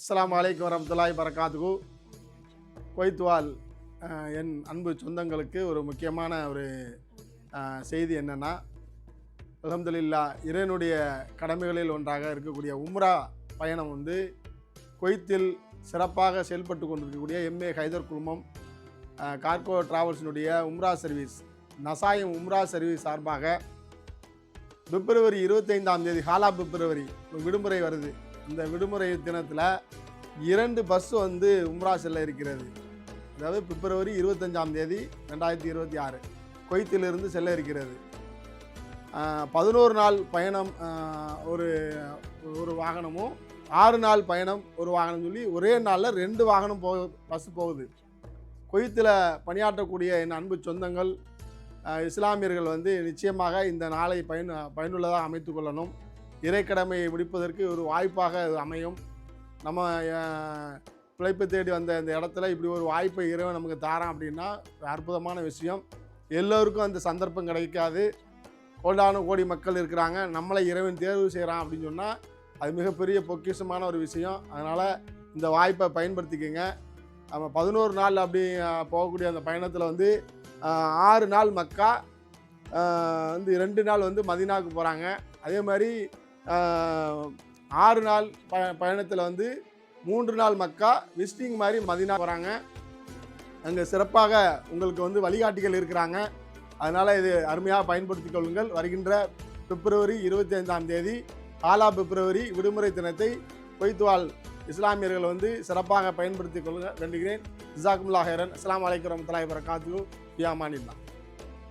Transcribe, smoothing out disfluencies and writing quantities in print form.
அஸ்ஸலாமு அலைக்கும் வரஹ்மத்துல்லாஹி வரகாத்துஹு. குவைத் வாழ் என் அன்பு சொந்தங்களுக்கு ஒரு முக்கியமான ஒரு செய்தி என்னென்னா, அல்ஹம்துலில்லாஹ் இறைவனுடைய கடமைகளில் ஒன்றாக இருக்கக்கூடிய உம்ரா பயணம் வந்து குவைத்தில் சிறப்பாக செயல்பட்டு கொண்டிருக்கக்கூடிய எம்ஏ ஹைதர் குழுமம் கார்கோ டிராவல்ஸினுடைய உம்ரா சர்வீஸ் நசாயம் உம்ரா சர்வீஸ் சார்பாக பிப்ரவரி 25ஆம் தேதி ஹாலா பிப்ரவரி விடுமுறை வருது. இந்த விடுமுறை தினத்தில் 2 பஸ் வந்து உம்ரா செல்ல இருக்கிறது. அதாவது பிப்ரவரி 25ஆம் தேதி 2026 குவைத்திலிருந்து செல்ல இருக்கிறது. 11 நாள் பயணம் ஒரு வாகனமும், 6 நாள் பயணம் ஒரு வாகனம் சொல்லி ஒரே நாளில் 2 வாகனம் பஸ் போகுது. குவைத்தில் பணியாற்றக்கூடிய என் அன்பு சொந்தங்கள் இஸ்லாமியர்கள் வந்து நிச்சயமாக இந்த நாளை பயனுள்ளதாக அமைத்து கொள்ளணும். இறைக்கடமையை முடிப்பதற்கு ஒரு வாய்ப்பாக அமையும். நம்ம பிழைப்பு தேடி வந்த இந்த இடத்துல இப்படி ஒரு வாய்ப்பை இறைவன் நமக்கு தாரான் அப்படின்னா அற்புதமான விஷயம். எல்லோருக்கும் அந்த சந்தர்ப்பம் கிடைக்காது. கோடானு கோடி மக்கள் இருக்கிறாங்க, நம்மளை இறைவன் தேர்வு செய்கிறான் அப்படின்னு சொன்னால் அது மிகப்பெரிய பொக்கிஷமான ஒரு விஷயம். அதனால் இந்த வாய்ப்பை பயன்படுத்திக்கங்க. நம்ம 11 நாள் அப்படி போகக்கூடிய அந்த பயணத்தில் வந்து 6 நாள் மக்கா, வந்து 2 நாள் வந்து மதீனாவுக்கு போகிறாங்க. அதே மாதிரி 6 நாள் பயணத்தில் வந்து 3 நாள் மக்கா விசிட்டிங் மாதிரி மதீனா போகிறாங்க. அங்கே சிறப்பாக உங்களுக்கு வந்து வழிகாட்டிகள் இருக்கிறாங்க. அதனால் இது அருமையாக பயன்படுத்திக் கொள்ளுங்கள். வருகின்ற பிப்ரவரி 25ஆம் தேதி ஆலா பிப்ரவரி விடுமுறை தினத்தை குவைத் வாழ் இஸ்லாமியர்கள் வந்து சிறப்பாக பயன்படுத்திக் கொள்ளுங்கள். வேண்டுகிறேன். ஜஸாக்குமுல்லாஹ் ஹைரன். அஸ்ஸலாமு அலைக்கும் வரஹ்மத்துல்லாஹி வபரகாத்துஹு. ஃபி அமானில்லாஹ்.